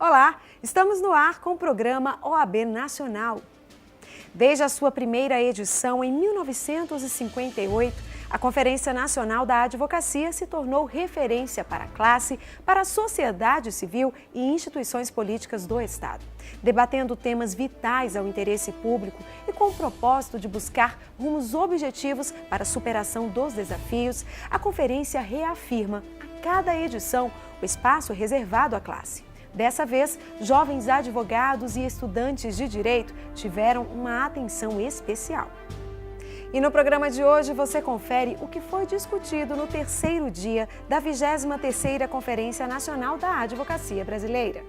Olá, estamos no ar com o programa OAB Nacional. Desde a sua primeira edição em 1958, a Conferência Nacional da Advocacia se tornou referência para a classe, para a sociedade civil e instituições políticas do Estado, debatendo temas vitais ao interesse público e com o propósito de buscar rumos objetivos para a superação dos desafios. A conferência reafirma a cada edição o espaço reservado à classe. Dessa vez, jovens advogados e estudantes de direito tiveram uma atenção especial. E no programa de hoje você confere o que foi discutido no terceiro dia da 23ª Conferência Nacional da Advocacia Brasileira.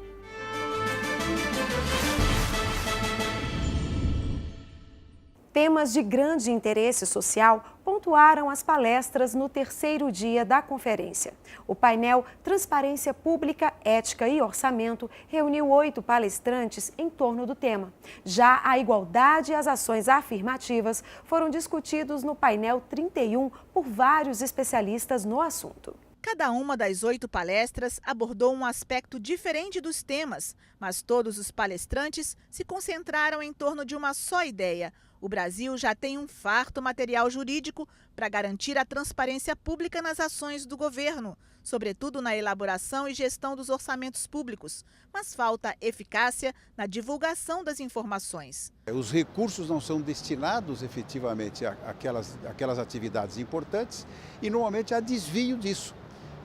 Temas de grande interesse social pontuaram as palestras no terceiro dia da conferência. O painel Transparência Pública, Ética e Orçamento reuniu 8 palestrantes em torno do tema. Já a igualdade e as ações afirmativas foram discutidos no painel 31 por vários especialistas no assunto. Cada uma das 8 palestras abordou um aspecto diferente dos temas, mas todos os palestrantes se concentraram em torno de uma só ideia. O Brasil já tem um farto material jurídico para garantir a transparência pública nas ações do governo, sobretudo na elaboração e gestão dos orçamentos públicos, mas falta eficácia na divulgação das informações. Os recursos não são destinados efetivamente àquelas atividades importantes e normalmente há desvio disso.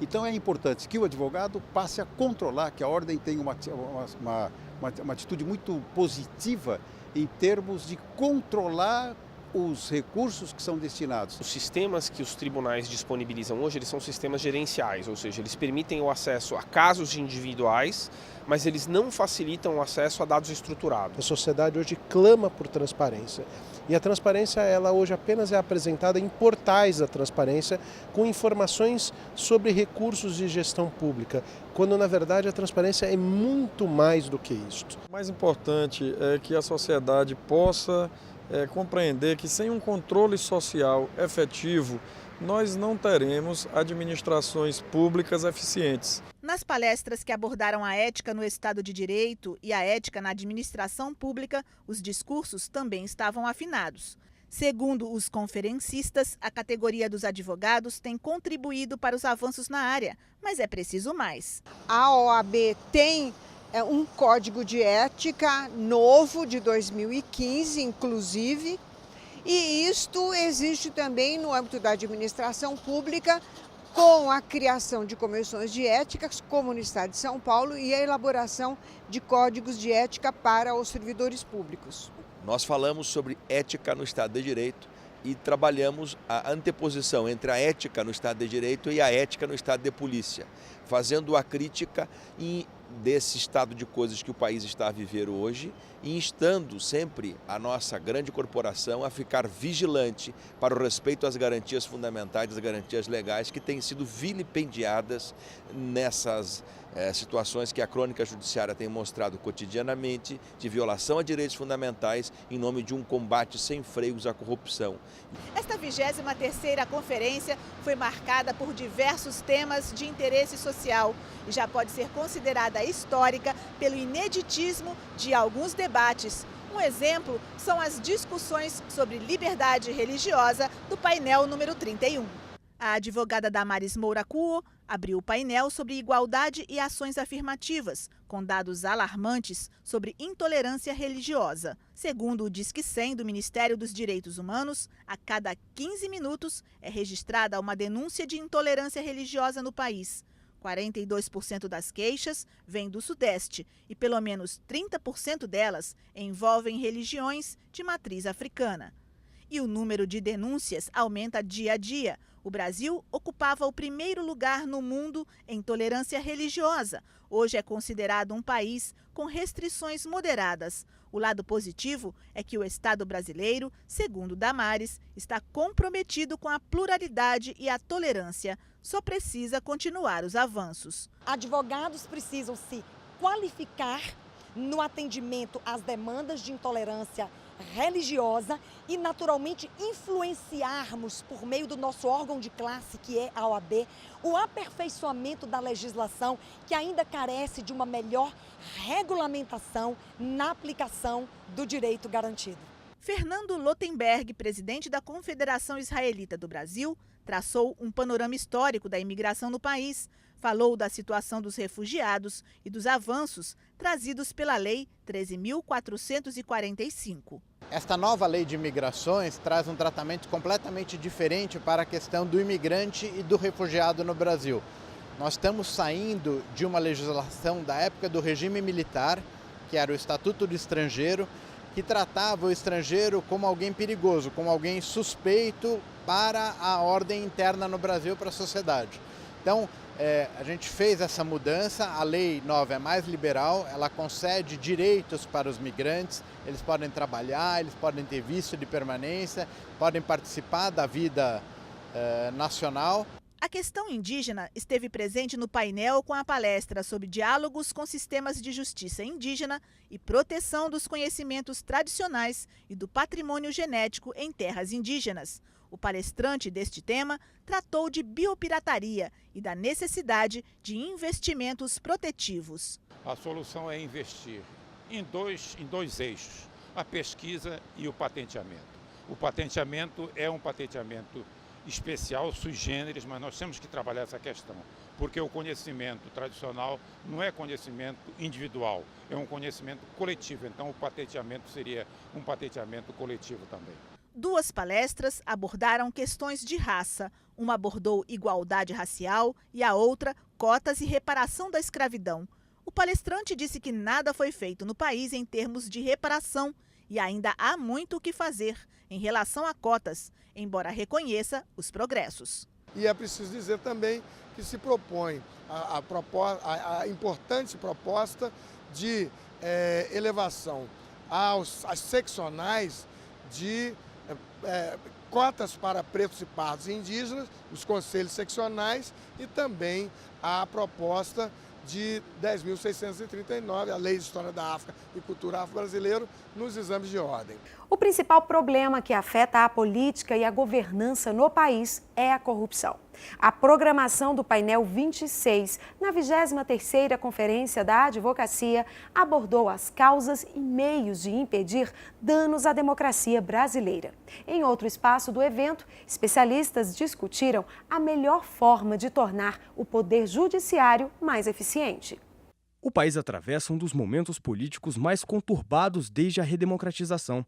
Então é importante que o advogado passe a controlar, que a ordem tenha uma atitude muito positiva em termos de controlar os recursos que são destinados. Os sistemas que os tribunais disponibilizam hoje, eles são sistemas gerenciais, ou seja, eles permitem o acesso a casos individuais, mas eles não facilitam o acesso a dados estruturados. A sociedade hoje clama por transparência. E a transparência, ela hoje apenas é apresentada em portais da transparência com informações sobre recursos de gestão pública, quando na verdade a transparência é muito mais do que isto. O mais importante é que a sociedade possa compreender que sem um controle social efetivo, nós não teremos administrações públicas eficientes. Nas palestras que abordaram a ética no Estado de Direito e a ética na administração pública, os discursos também estavam afinados. Segundo os conferencistas, a categoria dos advogados tem contribuído para os avanços na área, mas é preciso mais. A OAB tem um código de ética novo de 2015, inclusive, e isto existe também no âmbito da administração pública, com a criação de comissões de ética, como no Estado de São Paulo, e a elaboração de códigos de ética para os servidores públicos. Nós falamos sobre ética no Estado de Direito e trabalhamos a anteposição entre a ética no Estado de Direito e a ética no Estado de Polícia, fazendo a crítica desse estado de coisas que o país está a viver hoje e instando sempre a nossa grande corporação a ficar vigilante para o respeito às garantias fundamentais, às garantias legais que têm sido vilipendiadas nessas situações que a crônica judiciária tem mostrado cotidianamente de violação a direitos fundamentais em nome de um combate sem freios à corrupção. Esta 23ª conferência foi marcada por diversos temas de interesse social e já pode ser considerada histórica pelo ineditismo de alguns debates. Um exemplo são as discussões sobre liberdade religiosa do painel número 31. A advogada Damares Moura Cuo abriu o painel sobre igualdade e ações afirmativas, com dados alarmantes sobre intolerância religiosa. Segundo o Disque 100 do Ministério dos Direitos Humanos, a cada 15 minutos é registrada uma denúncia de intolerância religiosa no país. 42% das queixas vêm do Sudeste e pelo menos 30% delas envolvem religiões de matriz africana. E o número de denúncias aumenta dia a dia. O Brasil ocupava o primeiro lugar no mundo em tolerância religiosa. Hoje é considerado um país com restrições moderadas. O lado positivo é que o Estado brasileiro, segundo Damares, está comprometido com a pluralidade e a tolerância. Só precisa continuar os avanços. Advogados precisam se qualificar no atendimento às demandas de intolerância religiosa e, naturalmente, influenciarmos, por meio do nosso órgão de classe, que é a OAB, o aperfeiçoamento da legislação, que ainda carece de uma melhor regulamentação na aplicação do direito garantido. Fernando Lotenberg, presidente da Confederação Israelita do Brasil, traçou um panorama histórico da imigração no país, falou da situação dos refugiados e dos avanços trazidos pela Lei 13.445. Esta nova lei de imigrações traz um tratamento completamente diferente para a questão do imigrante e do refugiado no Brasil. Nós estamos saindo de uma legislação da época do regime militar, que era o Estatuto do Estrangeiro, que tratava o estrangeiro como alguém perigoso, como alguém suspeito para a ordem interna no Brasil, para a sociedade. Então, a gente fez essa mudança, a lei nova é mais liberal, ela concede direitos para os migrantes, eles podem trabalhar, eles podem ter visto de permanência, podem participar da vida nacional. A questão indígena esteve presente no painel com a palestra sobre diálogos com sistemas de justiça indígena e proteção dos conhecimentos tradicionais e do patrimônio genético em terras indígenas. O palestrante deste tema tratou de biopirataria e da necessidade de investimentos protetivos. A solução é investir em dois eixos, a pesquisa e o patenteamento. O patenteamento é um patenteamento especial, sui generis, mas nós temos que trabalhar essa questão, porque o conhecimento tradicional não é conhecimento individual, é um conhecimento coletivo, então o patenteamento seria um patenteamento coletivo também. Duas palestras abordaram questões de raça. Uma abordou igualdade racial e a outra cotas e reparação da escravidão. O palestrante disse que nada foi feito no país em termos de reparação e ainda há muito o que fazer em relação a cotas, embora reconheça os progressos. E é preciso dizer também que se propõe a importante proposta de elevação às seccionais de cotas para pretos e pardos indígenas, os conselhos seccionais e também a proposta de 10.639, a Lei de História da África e Cultura Afro-Brasileira, nos exames de ordem. O principal problema que afeta a política e a governança no país é a corrupção. A programação do painel 26, na 23ª Conferência da Advocacia, abordou as causas e meios de impedir danos à democracia brasileira. Em outro espaço do evento, especialistas discutiram a melhor forma de tornar o poder judiciário mais eficiente. O país atravessa um dos momentos políticos mais conturbados desde a redemocratização.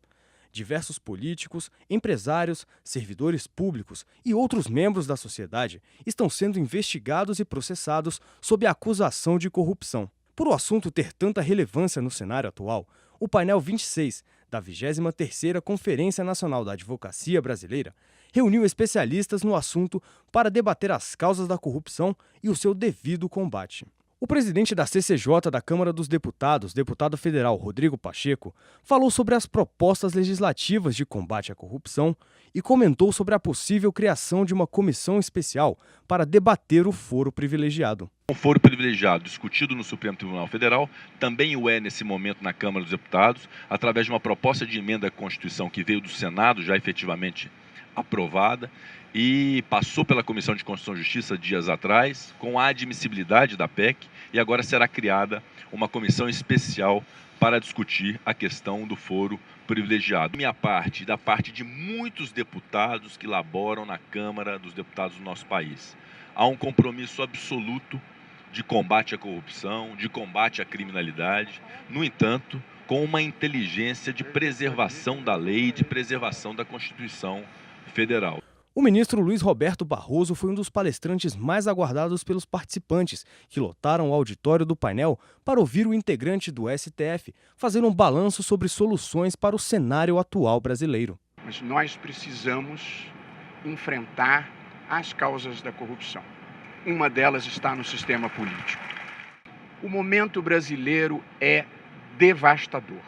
Diversos políticos, empresários, servidores públicos e outros membros da sociedade estão sendo investigados e processados sob a acusação de corrupção. Por o assunto ter tanta relevância no cenário atual, o painel 26 da 23ª Conferência Nacional da Advocacia Brasileira reuniu especialistas no assunto para debater as causas da corrupção e o seu devido combate. O presidente da CCJ da Câmara dos Deputados, deputado federal Rodrigo Pacheco, falou sobre as propostas legislativas de combate à corrupção e comentou sobre a possível criação de uma comissão especial para debater o foro privilegiado. O foro privilegiado discutido no Supremo Tribunal Federal também o é nesse momento na Câmara dos Deputados, através de uma proposta de emenda à Constituição que veio do Senado já efetivamente aprovada e passou pela Comissão de Constituição e Justiça dias atrás, com a admissibilidade da PEC, e agora será criada uma comissão especial para discutir a questão do foro privilegiado. Da minha parte e da parte de muitos deputados que laboram na Câmara dos Deputados do nosso país, há um compromisso absoluto de combate à corrupção, de combate à criminalidade, no entanto, com uma inteligência de preservação da lei e de preservação da Constituição Federal. O ministro Luiz Roberto Barroso foi um dos palestrantes mais aguardados pelos participantes, que lotaram o auditório do painel para ouvir o integrante do STF fazer um balanço sobre soluções para o cenário atual brasileiro. Mas nós precisamos enfrentar as causas da corrupção. Uma delas está no sistema político. O momento brasileiro é devastador.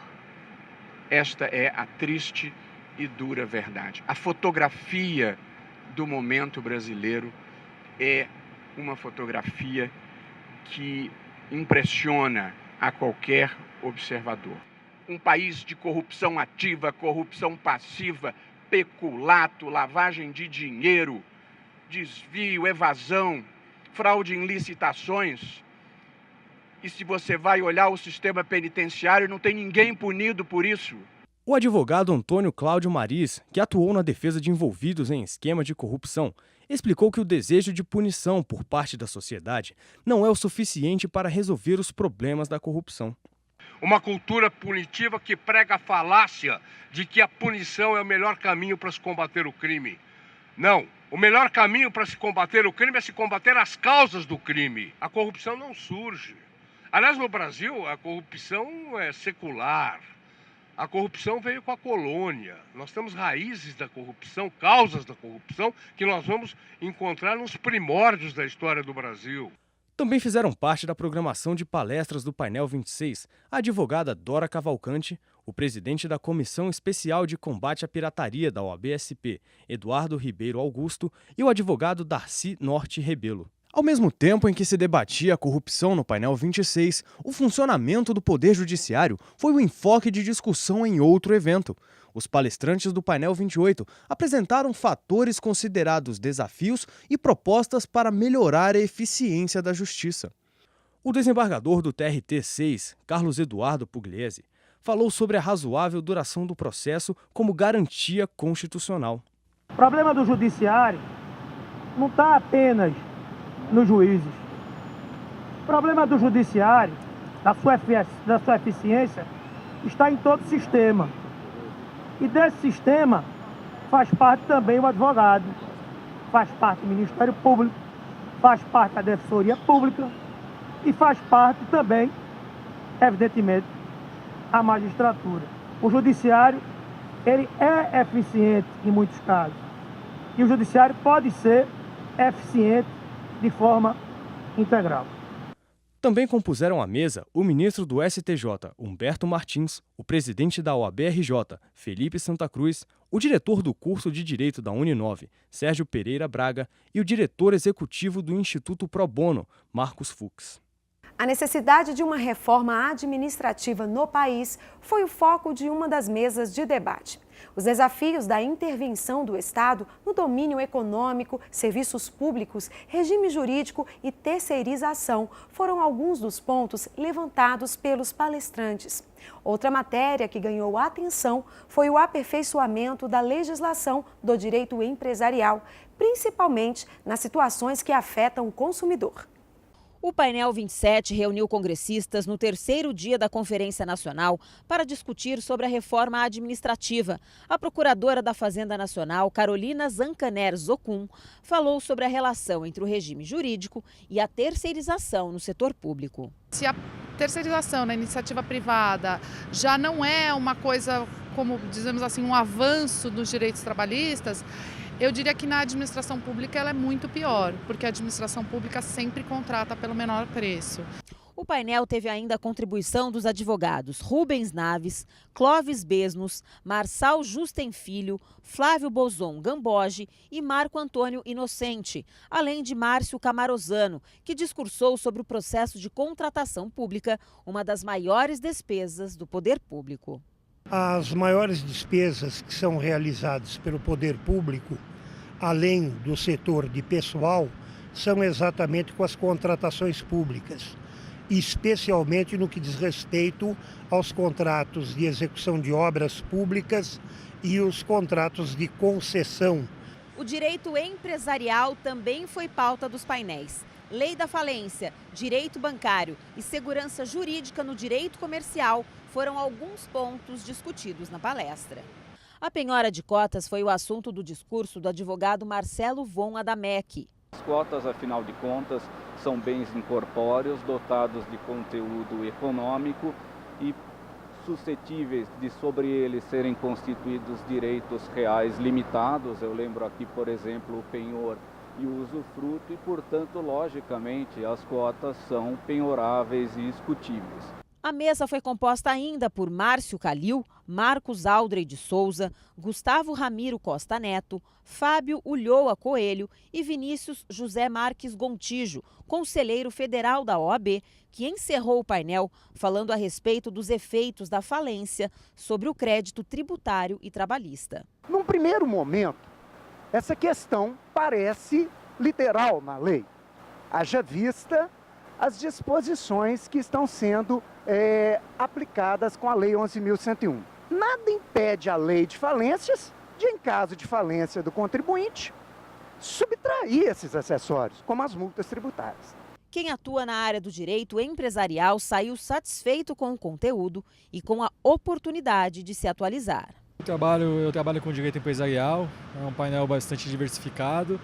Esta é a triste e dura verdade. A fotografia do momento brasileiro é uma fotografia que impressiona a qualquer observador. um país de corrupção ativa, corrupção passiva, peculato, lavagem de dinheiro, desvio, evasão, fraude em licitações. E se você vai olhar o sistema penitenciário, não tem ninguém punido por isso. O advogado Antônio Cláudio Mariz, que atuou na defesa de envolvidos em esquema de corrupção, explicou que o desejo de punição por parte da sociedade não é o suficiente para resolver os problemas da corrupção. Uma cultura punitiva que prega a falácia de que a punição é o melhor caminho para se combater o crime. Não, o melhor caminho para se combater o crime é se combater as causas do crime. A corrupção não surge. Aliás, no Brasil, a corrupção é secular. A corrupção veio com a colônia. Nós temos raízes da corrupção, causas da corrupção, que nós vamos encontrar nos primórdios da história do Brasil. Também fizeram parte da programação de palestras do Painel 26 a advogada Dora Cavalcante, o presidente da Comissão Especial de Combate à Pirataria da OAB-SP, Eduardo Ribeiro Augusto, e o advogado Darcy Norte Rebelo. Ao mesmo tempo em que se debatia a corrupção no Painel 26, o funcionamento do Poder Judiciário foi o enfoque de discussão em outro evento. Os palestrantes do Painel 28 apresentaram fatores considerados desafios e propostas para melhorar a eficiência da justiça. O desembargador do TRT-6, Carlos Eduardo Pugliese, falou sobre a razoável duração do processo como garantia constitucional. O problema do judiciário não está apenas nos juízes. O problema do judiciário, da sua eficiência, está em todo o sistema. E desse sistema faz parte também o advogado, faz parte o Ministério Público, faz parte a Defensoria Pública e faz parte também, evidentemente, a magistratura. O judiciário, ele é eficiente em muitos casos. E o judiciário pode ser eficiente de forma integral. Também compuseram a mesa o ministro do STJ, Humberto Martins, o presidente da OAB-RJ, Felipe Santa Cruz, o diretor do curso de Direito da Uninove, Sérgio Pereira Braga, e o diretor executivo do Instituto Pro Bono, Marcos Fux. A necessidade de uma reforma administrativa no país foi o foco de uma das mesas de debate. Os desafios da intervenção do Estado no domínio econômico, serviços públicos, regime jurídico e terceirização foram alguns dos pontos levantados pelos palestrantes. Outra matéria que ganhou atenção foi o aperfeiçoamento da legislação do direito empresarial, principalmente nas situações que afetam o consumidor. O Painel 27 reuniu congressistas no terceiro dia da Conferência Nacional para discutir sobre a reforma administrativa. A procuradora da Fazenda Nacional, Carolina Zancaner Zocum, falou sobre a relação entre o regime jurídico e a terceirização no setor público. Se a terceirização na iniciativa privada já não é uma coisa, como dizemos assim, um avanço dos direitos trabalhistas, eu diria que na administração pública ela é muito pior, porque a administração pública sempre contrata pelo menor preço. O painel teve ainda a contribuição dos advogados Rubens Naves, Clóvis Besnos, Marçal Justen Filho, Flávio Bozon Gamboge e Marco Antônio Inocente, além de Márcio Camarosano, que discursou sobre o processo de contratação pública, uma das maiores despesas do poder público. As maiores despesas que são realizadas pelo poder público, além do setor de pessoal, são exatamente com as contratações públicas, especialmente no que diz respeito aos contratos de execução de obras públicas e os contratos de concessão. O direito empresarial também foi pauta dos painéis. Lei da falência, direito bancário e segurança jurídica no direito comercial foram alguns pontos discutidos na palestra. A penhora de cotas foi o assunto do discurso do advogado Marcelo Von Adamec. As cotas, afinal de contas, são bens incorpóreos dotados de conteúdo econômico e suscetíveis de sobre eles serem constituídos direitos reais limitados. Eu lembro aqui, por exemplo, o penhor e o usufruto e, portanto, logicamente, as cotas são penhoráveis e discutíveis. A mesa foi composta ainda por Márcio Calil, Marcos Aldrey de Souza, Gustavo Ramiro Costa Neto, Fábio Ulloa Coelho e Vinícius José Marques Gontijo, conselheiro federal da OAB, que encerrou o painel falando a respeito dos efeitos da falência sobre o crédito tributário e trabalhista. Num primeiro momento, essa questão parece literal na lei, haja vista as disposições que estão sendo aplicadas com a Lei 11.101. Nada impede a lei de falências de, em caso de falência do contribuinte, subtrair esses acessórios, como as multas tributárias. Quem atua na área do direito empresarial saiu satisfeito com o conteúdo e com a oportunidade de se atualizar. Eu trabalho com direito empresarial, é um painel bastante diversificado.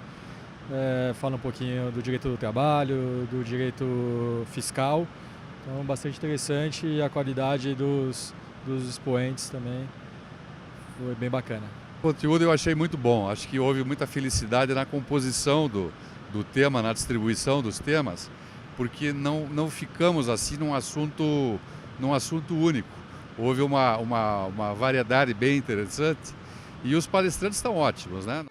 Fala um pouquinho do direito do trabalho, do direito fiscal, então bastante interessante, e a qualidade dos expoentes também foi bem bacana. O conteúdo eu achei muito bom, acho que houve muita felicidade na composição do tema, na distribuição dos temas, porque não ficamos assim num assunto único. Houve uma variedade bem interessante e os palestrantes estão ótimos, né?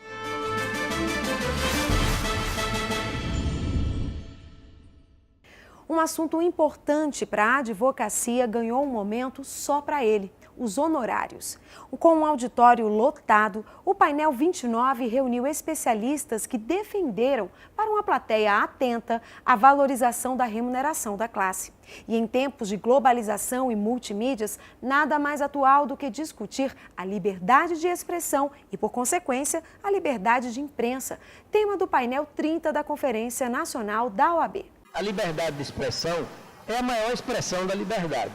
Um assunto importante para a advocacia ganhou um momento só para ele, os honorários. Com um auditório lotado, o painel 29 reuniu especialistas que defenderam para uma plateia atenta a valorização da remuneração da classe. E em tempos de globalização e multimídias, nada mais atual do que discutir a liberdade de expressão e, por consequência, a liberdade de imprensa, tema do painel 30 da Conferência Nacional da OAB. A liberdade de expressão é a maior expressão da liberdade.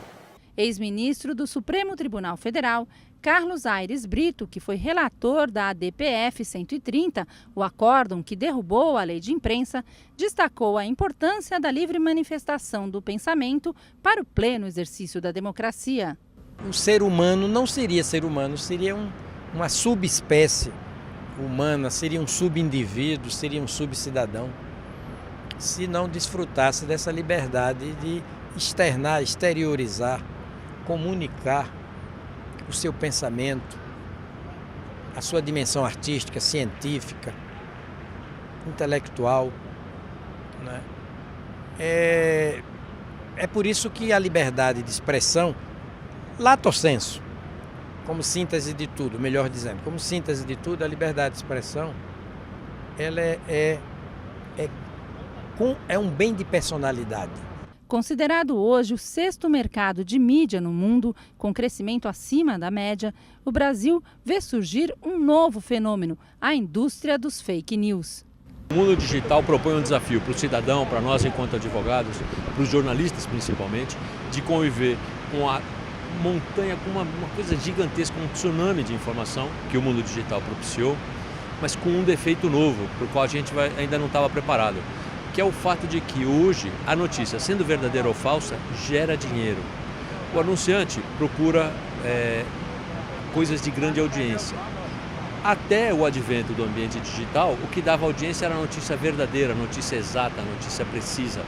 Ex-ministro do Supremo Tribunal Federal, Carlos Aires Brito, que foi relator da ADPF 130, o acórdão que derrubou a lei de imprensa, destacou a importância da livre manifestação do pensamento para o pleno exercício da democracia. O ser humano não seria ser humano, seria uma subespécie humana, seria um subindivíduo, seria um subcidadão, se não desfrutasse dessa liberdade de externar, exteriorizar, comunicar o seu pensamento, a sua dimensão artística, científica, intelectual, né? É por isso que a liberdade de expressão, lato sensu, como síntese de tudo, melhor dizendo, como síntese de tudo, a liberdade de expressão, ela é um bem de personalidade. Considerado hoje o 6º mercado de mídia no mundo, com crescimento acima da média, o Brasil vê surgir um novo fenômeno, a indústria dos fake news. O mundo digital propõe um desafio para o cidadão, para nós enquanto advogados, para os jornalistas principalmente, de conviver com a montanha, com uma coisa gigantesca, um tsunami de informação que o mundo digital propiciou, mas com um defeito novo, para o qual a gente ainda não estava preparado, que é o fato de que hoje a notícia, sendo verdadeira ou falsa, gera dinheiro. O anunciante procura coisas de grande audiência. Até o advento do ambiente digital, o que dava audiência era a notícia verdadeira, a notícia exata, a notícia precisa.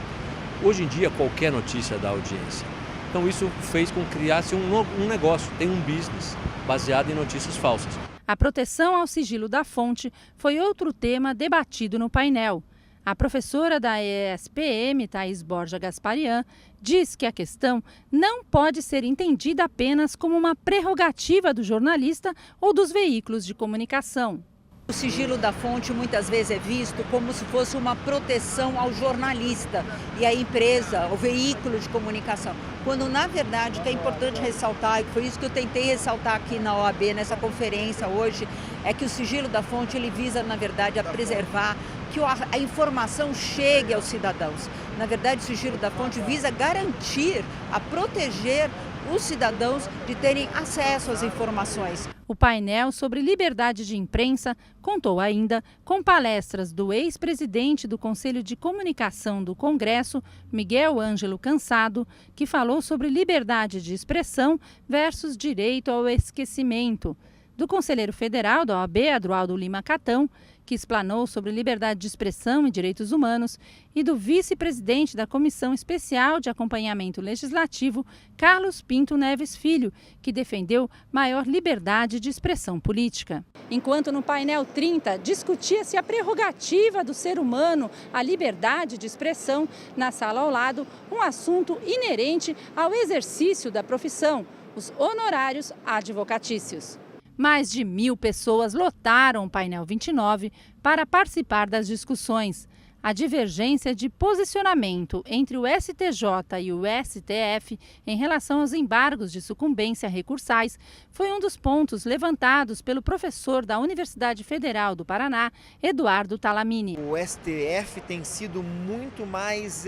Hoje em dia, qualquer notícia dá audiência. Então isso fez com que criasse um negócio, tem um business baseado em notícias falsas. A proteção ao sigilo da fonte foi outro tema debatido no painel. A professora da ESPM, Thaís Borja Gasparian, diz que a questão não pode ser entendida apenas como uma prerrogativa do jornalista ou dos veículos de comunicação. O sigilo da fonte muitas vezes é visto como se fosse uma proteção ao jornalista e à empresa, ao veículo de comunicação, quando na verdade o que é importante ressaltar, e foi isso que eu tentei ressaltar aqui na OAB, nessa conferência hoje, é que o sigilo da fonte ele visa na verdade a preservar que a informação chegue aos cidadãos. Na verdade, o sigilo da fonte visa garantir, a proteger os cidadãos de terem acesso às informações. O painel sobre liberdade de imprensa contou ainda com palestras do ex-presidente do Conselho de Comunicação do Congresso, Miguel Ângelo Cansado, que falou sobre liberdade de expressão versus direito ao esquecimento. do conselheiro federal da OAB, Adroaldo Lima Catão, que explanou sobre liberdade de expressão e direitos humanos, e do vice-presidente da Comissão Especial de Acompanhamento Legislativo, Carlos Pinto Neves Filho, que defendeu maior liberdade de expressão política. Enquanto no painel 30 discutia-se a prerrogativa do ser humano à liberdade de expressão, na sala ao lado, um assunto inerente ao exercício da profissão, os honorários advocatícios. Mais de 1.000 pessoas lotaram o painel 29 para participar das discussões. A divergência de posicionamento entre o STJ e o STF em relação aos embargos de sucumbência recursais foi um dos pontos levantados pelo professor da Universidade Federal do Paraná, Eduardo Talamini. O STF tem sido muito mais,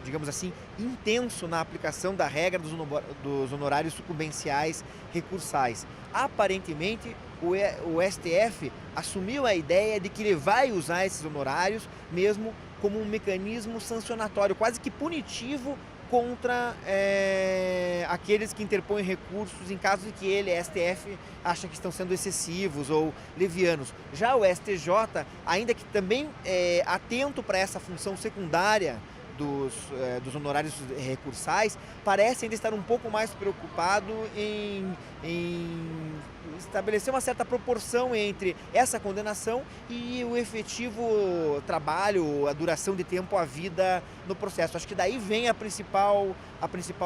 digamos assim, intenso na aplicação da regra dos honorários sucumbenciais recursais. Aparentemente, o STF assumiu a ideia de que ele vai usar esses honorários mesmo como um mecanismo sancionatório, quase que punitivo contra aqueles que interpõem recursos em casos em que ele, STF, acha que estão sendo excessivos ou levianos. Já o STJ, ainda que também atento para essa função secundária dos honorários recursais, parece ainda estar um pouco mais preocupado em estabelecer uma certa proporção entre essa condenação e o efetivo trabalho, a duração de tempo, a vida no processo. Acho que daí vem a principal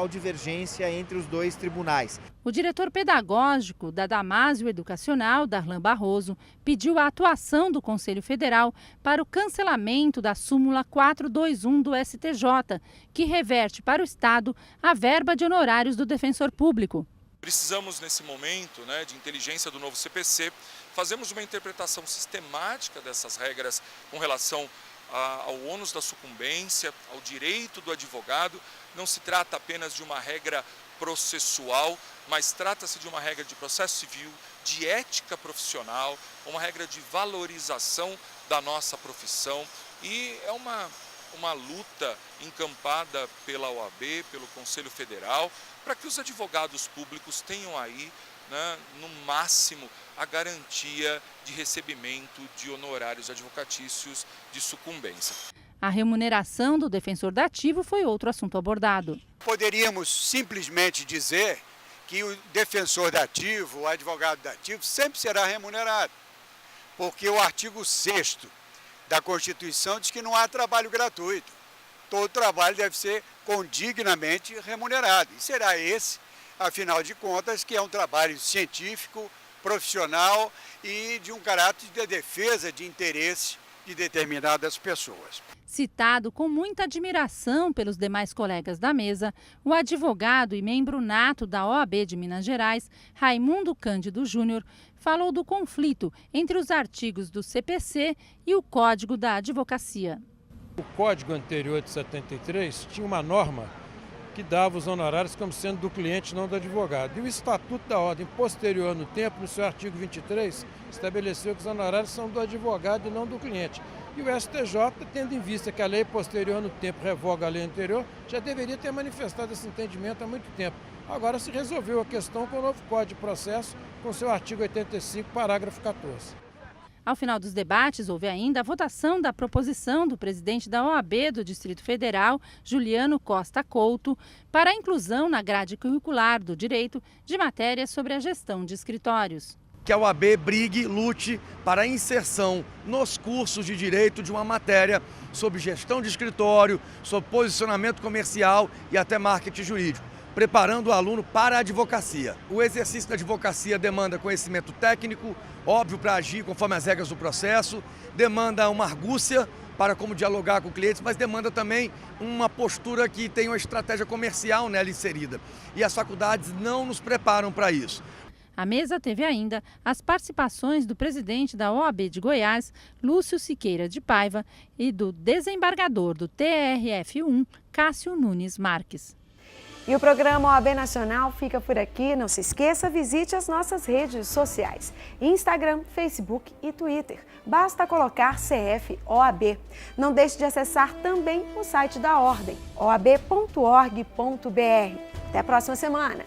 divergência entre os dois tribunais. O diretor pedagógico da Damásio Educacional, Darlan Barroso, pediu a atuação do Conselho Federal para o cancelamento da súmula 421 do STJ, que reverte para o Estado a verba de honorários do defensor público. Precisamos, nesse momento, de inteligência do novo CPC, fazermos uma interpretação sistemática dessas regras com relação ao ônus da sucumbência, ao direito do advogado. Não se trata apenas de uma regra processual, mas trata-se de uma regra de processo civil, de ética profissional, uma regra de valorização da nossa profissão, e é uma luta encampada pela OAB, pelo Conselho Federal, para que os advogados públicos tenham aí, no máximo, a garantia de recebimento de honorários advocatícios de sucumbência. A remuneração do defensor dativo foi outro assunto abordado. Poderíamos simplesmente dizer que o defensor dativo, o advogado dativo, sempre será remunerado, porque o artigo 6º da Constituição diz que não há trabalho gratuito. Todo trabalho deve ser condignamente remunerado. E será esse, afinal de contas, que é um trabalho científico, profissional e de um caráter de defesa de interesses de determinadas pessoas. Citado com muita admiração pelos demais colegas da mesa, o advogado e membro nato da OAB de Minas Gerais, Raimundo Cândido Júnior, falou do conflito entre os artigos do CPC e o Código da Advocacia. O Código anterior de 73 tinha uma norma que dava os honorários como sendo do cliente, não do advogado. E o Estatuto da Ordem posterior no tempo, no seu artigo 23, estabeleceu que os honorários são do advogado e não do cliente. E o STJ, tendo em vista que a lei posterior no tempo revoga a lei anterior, já deveria ter manifestado esse entendimento há muito tempo. Agora se resolveu a questão com o novo Código de Processo, com seu artigo 85, parágrafo 14. Ao final dos debates, houve ainda a votação da proposição do presidente da OAB do Distrito Federal, Juliano Costa Couto, para a inclusão na grade curricular do direito de matérias sobre a gestão de escritórios. Que a OAB brigue, lute para a inserção nos cursos de direito de uma matéria sobre gestão de escritório, sobre posicionamento comercial e até marketing jurídico, preparando o aluno para a advocacia. O exercício da advocacia demanda conhecimento técnico, óbvio, para agir conforme as regras do processo, demanda uma argúcia para como dialogar com clientes, mas demanda também uma postura que tenha uma estratégia comercial nela inserida. E as faculdades não nos preparam para isso. A mesa teve ainda as participações do presidente da OAB de Goiás, Lúcio Siqueira de Paiva, e do desembargador do TRF1, Cássio Nunes Marques. E o programa OAB Nacional fica por aqui. Não se esqueça, visite as nossas redes sociais, Instagram, Facebook e Twitter. Basta colocar CF OAB. Não deixe de acessar também o site da Ordem, oab.org.br. Até a próxima semana!